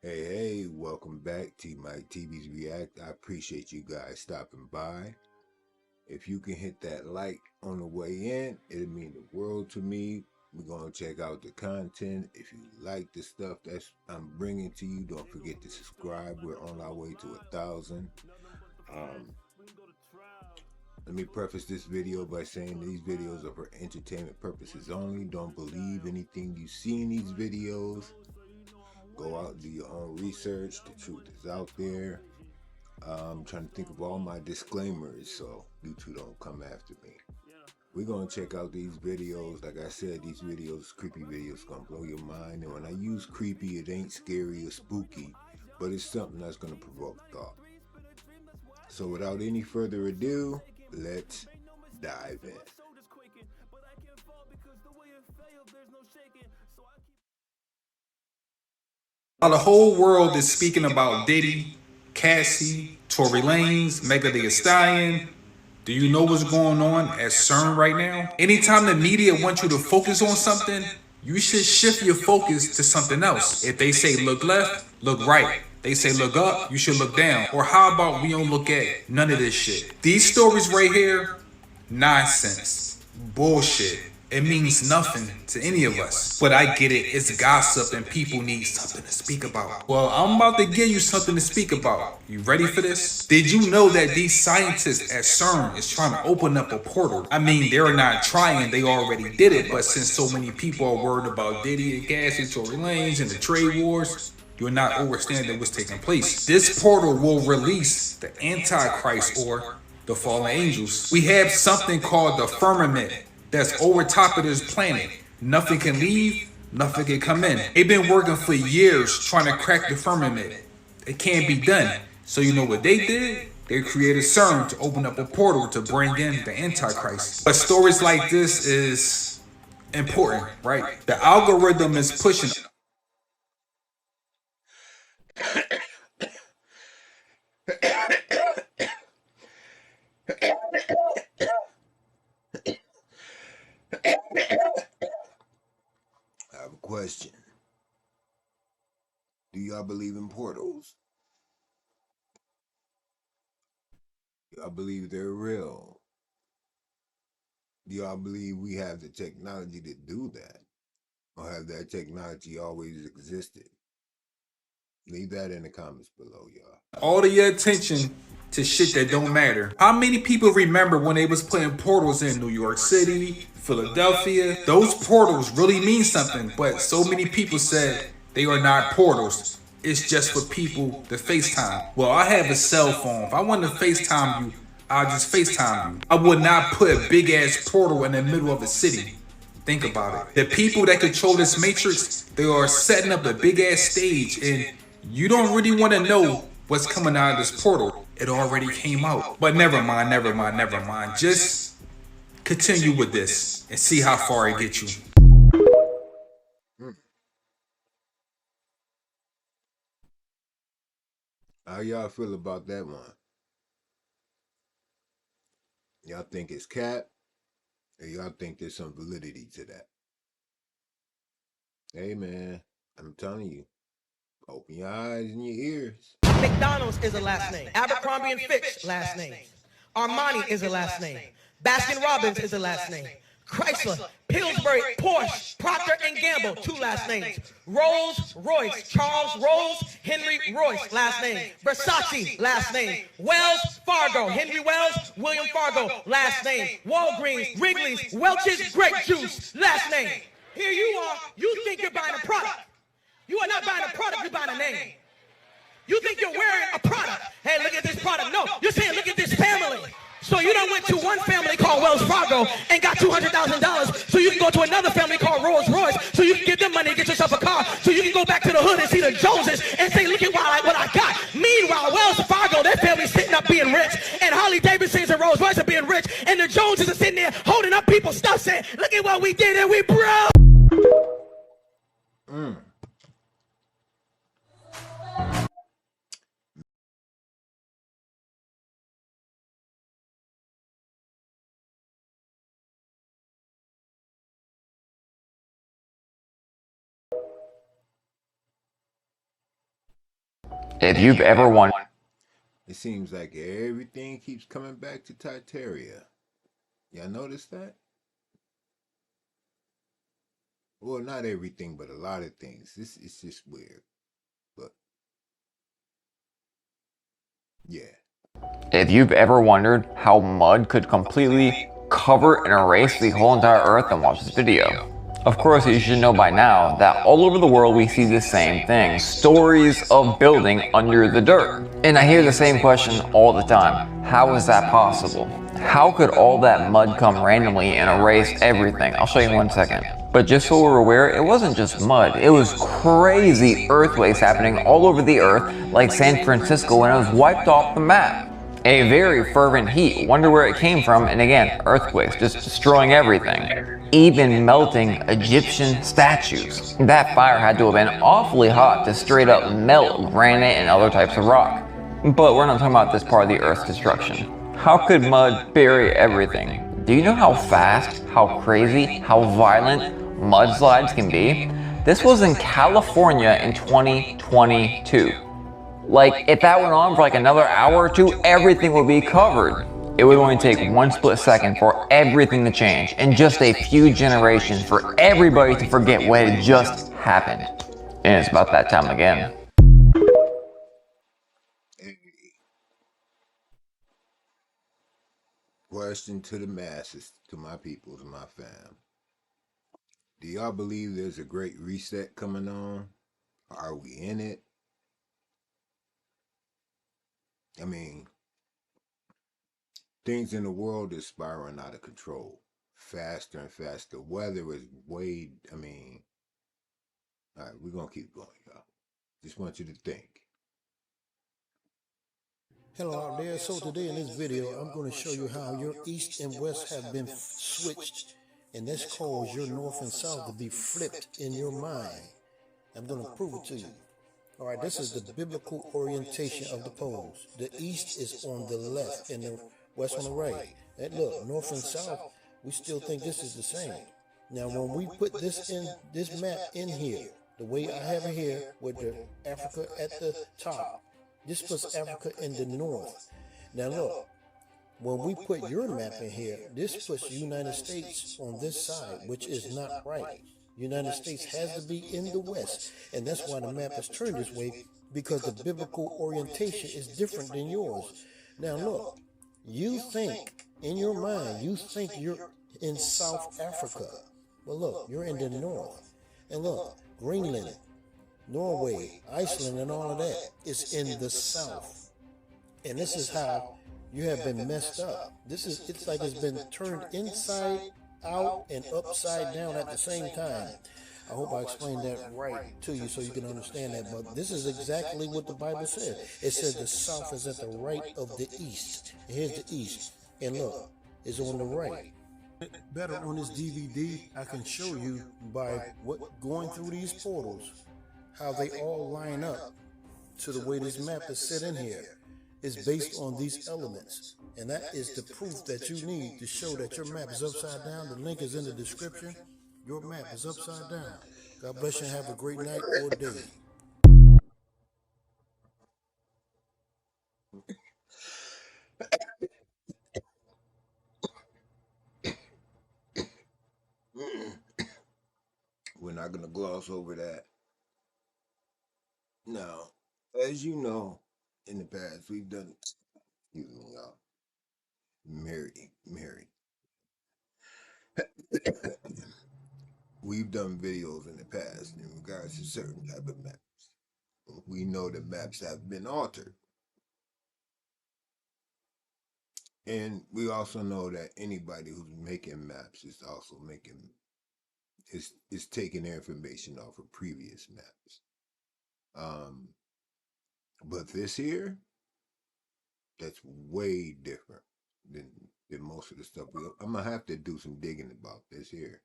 Hey, welcome back to my TV's React. I appreciate you guys stopping by. If you can hit that like on the way in, it'll mean the world to me. We're going to check out the content. If you like the stuff that I'm bringing to you, don't forget to subscribe. We're on our way to 1,000. Let me preface this video by saying these videos are for entertainment purposes only. Don't believe anything you see in these videos. Go out and do your own research. The truth is out there. I'm trying to think of all my disclaimers so you two don't come after me. We're going to check out these videos. Like I said, these videos, creepy videos, going to blow your mind. And when I use creepy, it ain't scary or spooky, but it's something that's going to provoke thought. So without any further ado, let's dive in. While the whole world is speaking about Diddy, Cassie, Tory Lanez, Megan Thee Stallion, do you know what's going on at CERN right now? Anytime the media wants you to focus on something, you should shift your focus to something else. If they say look left, look right. They say look up, you should look down. Or how about we don't look at none of this shit? These stories right here, nonsense, bullshit. It means nothing to any of us. But I get it, it's gossip and people need something to speak about. Well, I'm about to give you something to speak about. You ready for this? Did you know that these scientists at CERN is trying to open up a portal? I mean, they're not trying, they already did it. But since so many people are worried about Diddy and Cassie, Tory Lanez, and the trade wars, you're not understanding what's taking place. This portal will release the Antichrist or the fallen angels. We have something called the firmament that's over top of this planet. Nothing can leave, nothing can come in. They've been working for years trying to crack the firmament. It can't be done. So you know what they did? They created CERN to open up a portal to bring in the Antichrist. But stories like this is important, right? The algorithm is pushing. I have a question. Do y'all believe in portals? I believe they're real. Do y'all believe we have the technology to do that? Or have that technology always existed? Leave that in the comments below, y'all. All of your attention to shit that don't matter. How many people remember when they was putting portals in New York City, Philadelphia? Those portals really mean something, but so many people said they are not portals. It's just for people to FaceTime. Well, I have a cell phone. If I want to FaceTime you, I'll just FaceTime you. I would not put a big ass portal in the middle of a city. Think about it. The people that control this matrix, they are setting up a big ass stage, and you don't really want to know what's coming out of this portal. It already came out. But never mind, never mind, never mind. Just continue with this and see how far it gets you. How y'all feel about that one? Y'all think it's cap? Or y'all think there's some validity to that? Hey man, I'm telling you, open your eyes and your ears. McDonald's is a last name. Abercrombie and Fitch, last name. Armani is a last name. Baskin Robbins is a last name. Chrysler, Pillsbury, Porsche, Procter & Gamble, two last names. Rolls Royce, Charles Rolls, Henry Royce, last name. Versace, last name. Wells Fargo, Henry Wells, William Fargo, last name. Walgreens, Wrigley's, Welch's Grape Juice, last name. Here you are, you think you're buying a product. You are not buying a product, you're buying a name. You think you're wearing a product. Hey, look at this product. No, you're saying look at this family. So you done went to one family called Wells Fargo and got $200,000 so you can go to another family called Rolls Royce so you can give them money and get yourself a car so you can go back to the hood and see the Joneses and say, look at what I got. Meanwhile, Wells Fargo, their family's sitting up being rich, and Harley Davidsons and Rolls Royce are being rich, and the Joneses are sitting there holding up people's stuff saying, look at what we did and we broke. If you've ever wondered, It seems like everything keeps coming back to Tartaria. Y'all notice that? Well, not everything, but a lot of things. This is just weird. But yeah. if you've ever wondered how mud could completely cover and erase the whole entire earth, then watch this video. Of course, you should know by now that all over the world we see the same thing, stories of building under the dirt. And I hear the same question all the time. How is that possible? How could all that mud come randomly and erase everything? I'll show you in 1 second. But just so we're aware, it wasn't just mud. It was crazy earthquakes happening all over the earth, like San Francisco, when it was wiped off the map. A very fervent heat. Wonder where it came from, and again, earthquakes, just destroying everything. Even melting Egyptian statues. That fire had to have been awfully hot to straight up melt granite and other types of rock. But we're not talking about this part of the Earth's destruction. How could mud bury everything? Do you know how fast, how crazy, how violent mudslides can be? This was in California in 2022. Like, if that went on for like another hour or two, everything would be covered. It would only take 1 split second for everything to change, in just a few generations for everybody to forget what had just happened. And it's about that time again. Question to the masses, to my people, to my fam. Do y'all believe there's a great reset coming on? Are we in it? I mean, things in the world is spiraling out of control. Faster and faster. Weather is way, all right, we're going to keep going, y'all. Just want you to think. Hello out there. So today in this video, I'm going to show you how your east and west have been switched, and this caused your north and south to be flipped in your mind. I'm going to prove it to you. All right, this is the biblical orientation of the poles. The east is on the left and the west on the right. And look, north and south, we still think this is the same. Now, when we put this map in here, the way I have it here with the Africa at the top, this puts Africa in the north. Now look, when we put your map in here, this puts United States on this side, which is not right. United States has to be in the west, and that's why the map is turned this way, because the biblical orientation is different than yours. Now look, you think in your mind, you think you're in South Africa. But look, you're in the north. And look, Greenland, Norway, Iceland, and all of that is in the south. And this is how you have been messed up. It's like it's been turned inside out and upside down at the same time. I hope I explained that right to you so you can understand that. But this is exactly what the Bible said. It said the south is at the right of the east. And here's the east. And look, it's on the right. Better on this DVD, I can show you by going through these portals, how they all line up to the way this map is set in here. It's based on these elements. And that is the proof that you need to show that your map is upside down. The link is in the description. Your map is upside down. God bless you and have a great night or day. We're not going to gloss over that. Now, as you know, in the past, we've done, excuse me, y'all, Mary. We've done videos in the past in regards to certain type of maps. We know that maps have been altered. And we also know that anybody who's making maps is also is taking their information off of previous maps. But this here, that's way different than most of the stuff. I'm gonna have to do some digging about this here,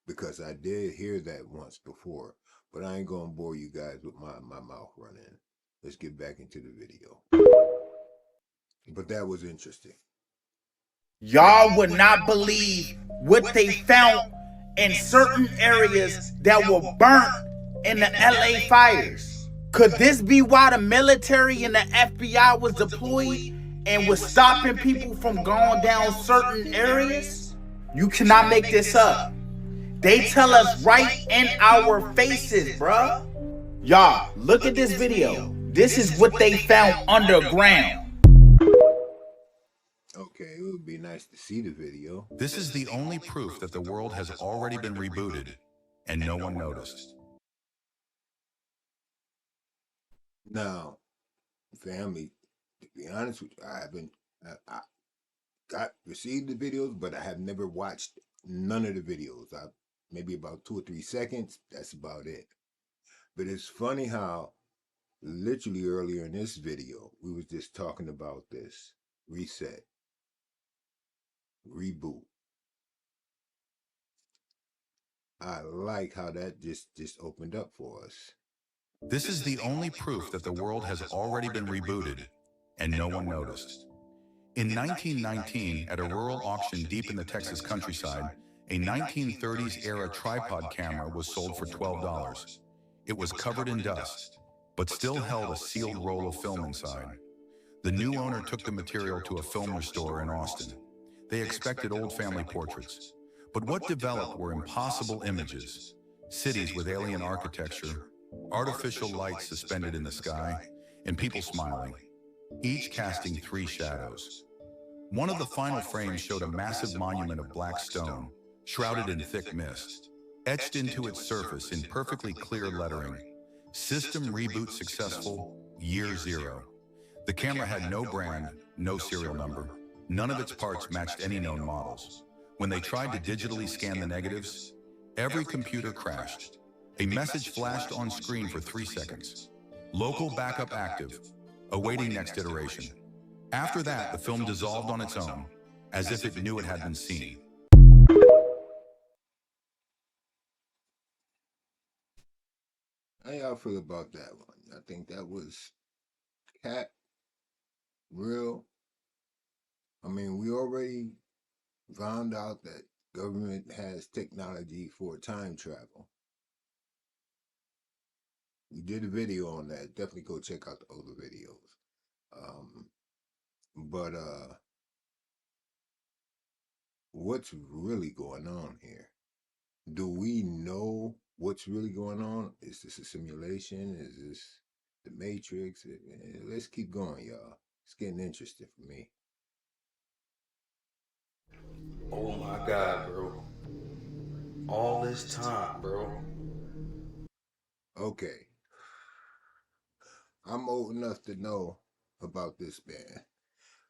because I did hear that once before, but I ain't gonna bore you guys with my mouth running. Let's get back into the video. But that was interesting. Y'all would not believe what they found in certain areas that were burnt in the LA fires. Could this be why the military and the FBI was deployed and was stopping people from going down certain areas? You cannot make this up. They tell us right in our faces, bruh. Y'all, look at this video. This is what they found underground. Okay, it would be nice to see the video. This is the only proof that the world has already been rebooted, and no one noticed. Now, family, to be honest with you, I received the videos, but I have never watched none of the videos. Maybe about 2 or 3 seconds, that's about it. But it's funny how literally earlier in this video, we was just talking about this reset, reboot. I like how that just opened up for us. This is the only proof that the world has already been rebooted, and no one noticed. In 1919, at a rural auction deep in the Texas countryside, a 1930s-era tripod camera was sold for $12. It was covered in dust, but still held a sealed roll of film inside. The new owner took the material to a film restorer in Austin. They expected old family portraits, but what developed were impossible images, cities with alien architecture, artificial lights suspended in the sky, and people smiling, each casting 3 shadows. One of the final frames showed a massive monument of black stone, shrouded in thick mist. Etched into its surface in perfectly clear lettering, "System reboot successful, year 0. The camera had no brand, no serial number. None of its parts matched any known models. When they tried to digitally scan the negatives, every computer crashed. A message flashed on screen for 3 seconds. Local backup active, awaiting next iteration. After that, the film dissolved on its own, as if it knew it had been seen. How y'all feel about that one? I think that was cat real. I mean, we already found out that government has technology for time travel. We did a video on that. Definitely go check out the older videos. But what's really going on here? Do we know what's really going on? Is this a simulation? Is this the Matrix? Let's keep going, y'all. It's getting interesting for me. Oh my God, bro. All this time, bro. Okay. I'm old enough to know about this band.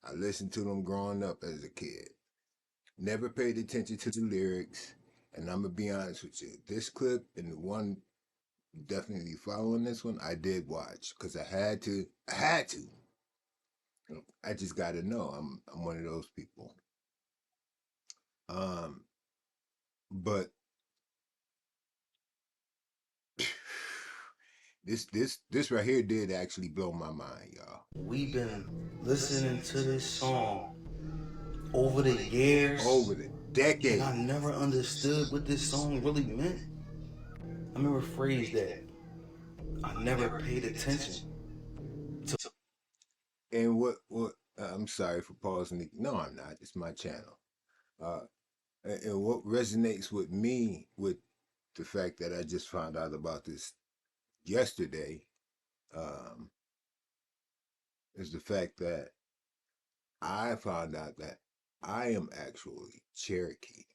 I listened to them growing up as a kid. Never paid attention to the lyrics. And I'm going to be honest with you. This clip and the one definitely following this one, I did watch. Because I had to. I just got to know. I'm one of those people. But this right here did actually blow my mind, y'all. We've been listening to this song over the years. Over the decades. And I never understood what this song really meant. Let me rephrase that. I never paid attention to. And what I'm sorry for pausing. No, I'm not. It's my channel. And what resonates with me with the fact that I just found out about this yesterday is the fact that I found out that I am actually Cherokee.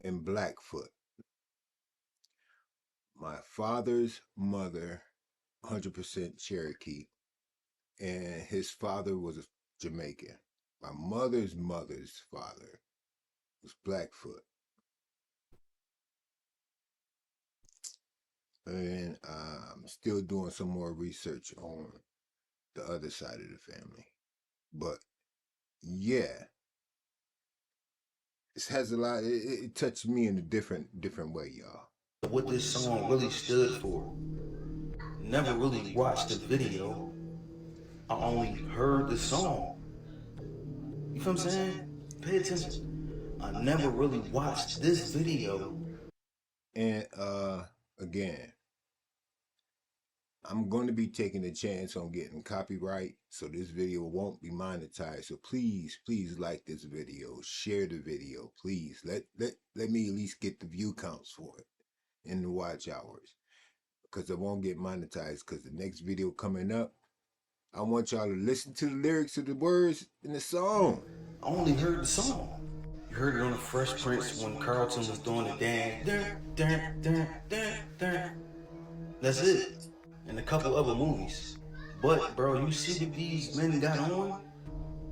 And Blackfoot. My father's mother, 100% Cherokee, and his father was a Jamaican. My mother's father was Blackfoot. And I'm still doing some more research on the other side of the family. But yeah, it has a lot, it touched me in a different way, y'all. What this song really stood for. Never really watched the video. I only heard the song. You feel what I'm saying? Pay attention. I never really watched this video. And again, I'm going to be taking a chance on getting copyright, so this video won't be monetized. So please, please like this video, share the video, please. Let me at least get the view counts for it in the watch hours, because I won't get monetized. Because the next video coming up, I want y'all to listen to the lyrics of the words in the song. I only heard the song. You heard it on the Fresh Prince when Carlton was doing the dance. Dun, dun, dun, dun, dun. That's it. And a couple other movies. But bro, you see what these men got on?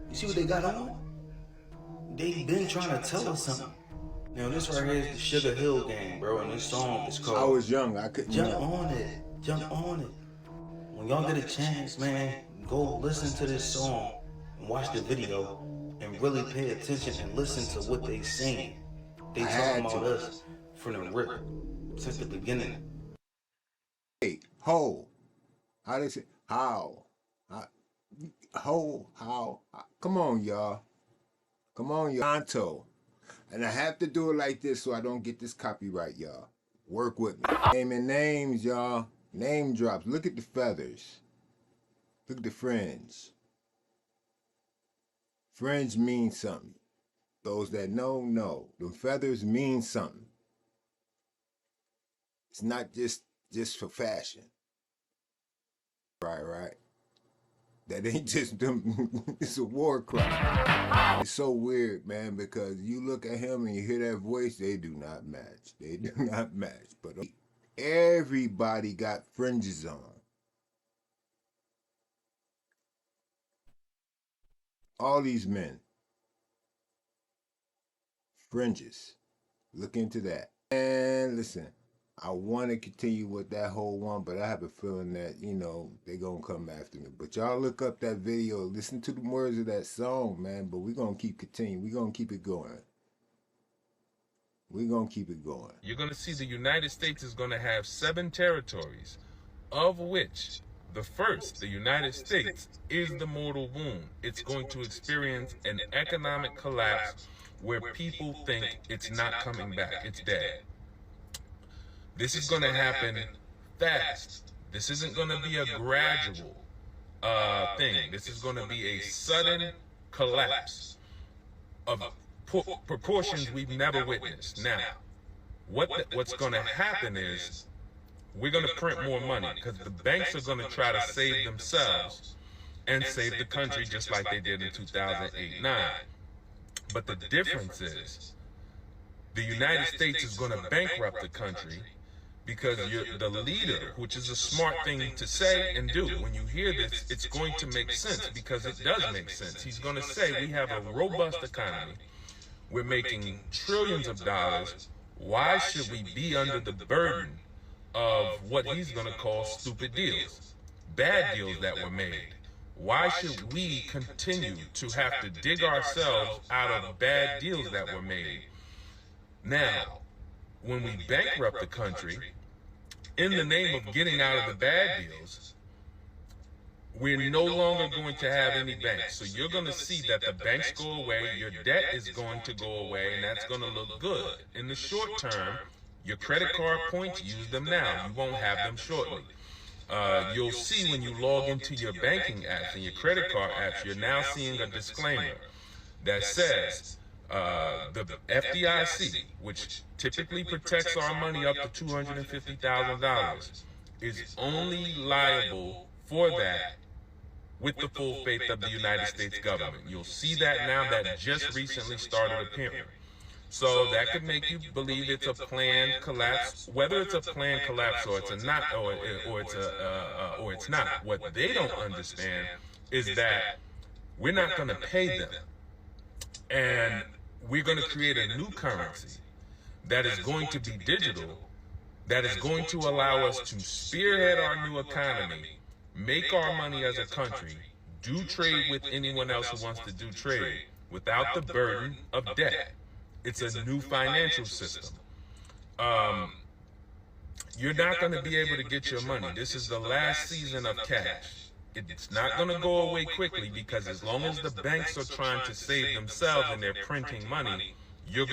You see what they got on? They been trying to tell us something. Now this right here is the Sugar Hill Gang, bro, and this song is called I Was Young, I couldn't Jump know. On It. Jump on it. When y'all get a chance, man, go listen to this song and watch the video and really pay attention and listen to what they saying. They talking about us from the rip, since the beginning. Hey, ho. How they say? How? How? Come on, y'all. Come on, y'all. Anto. And I have to do it like this so I don't get this copyright, y'all. Work with me. Naming names, y'all. Name drops. Look at the feathers. Look at the fringe. Fringe means something. Those that know. The feathers mean something. It's not just for fashion. Right. That ain't just them. It's a war cry. It's so weird, man, because you look at him and you hear that voice, they do not match. They do not match. But everybody got fringes on. All these men. Fringes. Look into that. And listen, I want to continue with that whole one, but I have a feeling that, they're going to come after me. But y'all look up that video, listen to the words of that song, man, but we're going to keep continuing. We're going to keep it going. We're going to keep it going. You're going to see the United States is going to have 7 territories, of which the first, the United States, is the mortal wound. It's going to experience an economic collapse where people think it's not coming back. It's dead. This is going to happen fast. This isn't going to be a gradual thing. This is going to be a sudden collapse of proportions we've never witnessed. Now, what's going to happen is we're going to print more money because the banks are going to try to save themselves and save the country just like they did in 2008-9. But the difference is the United States is going to bankrupt the country because the leader, which is a smart thing to say and do. When you hear this, it's going to make sense because it does make sense. He's going to say we have a robust economy. We're making trillions of dollars. Why should we be under the burden of what he's going to call stupid deals, bad deals that were made? Why should we continue to have to dig ourselves out of bad deals that were made? Now, when we bankrupt the country, in the name of getting out of the bad deals, we're no longer going to have any banks. So you're going to see that the banks go away, your debt is going to go away, and that's going to look good. In the short term, your credit card points, use them now. You won't have them shortly. You'll see when you log into your banking apps and your credit card apps, you're now seeing a disclaimer that says, the FDIC, which typically protects our money up to $250,000, is only liable for that with the full faith of the United States government. You'll see that now. That just recently started appearing. So that could make you believe it's a planned collapse. Whether it's a planned collapse or it's a not, or it's not. What they don't understand is that we're not going to pay them, and we're going to create a new currency that is going to be digital, that is going to allow us to spearhead our new economy, make our money as a country, do trade with anyone else who wants to do trade without the burden of debt. It's a new financial system. You're not going to be able to get your money. This is the last season of cash. It's not going to go away quickly because as long as the banks are trying to save themselves and they're printing money, your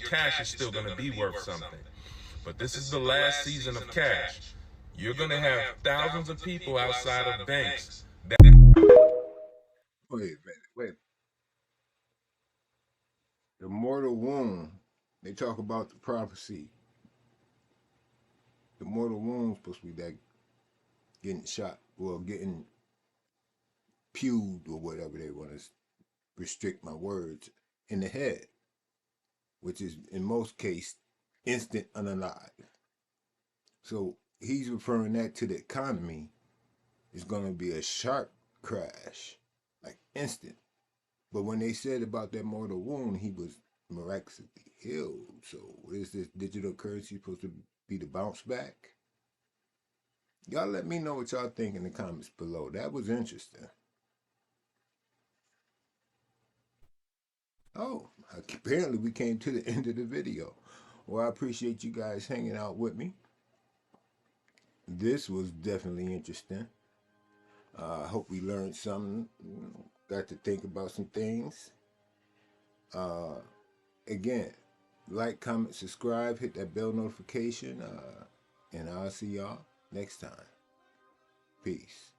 cash is still going to be worth something. But this is the last season of Cash. You're going to have thousands of people outside of banks. Wait a minute, wait. The mortal wound, they talk about the prophecy. The mortal wound's supposed to be that getting shot, well, getting pewed or whatever they want to restrict my words, in the head, which is in most cases instant unalive. So he's referring that to the economy. It's going to be a sharp crash, like instant. But when they said about that mortal wound, he was miraculously healed. So what is this digital currency supposed to be the bounce back? Y'all let me know what y'all think in the comments below. That was interesting. Oh, apparently we came to the end of the video. Well, I appreciate you guys hanging out with me. This was definitely interesting. I hope we learned something. Got to think about some things. Again, like, comment, subscribe, hit that bell notification, and I'll see y'all next time. Peace.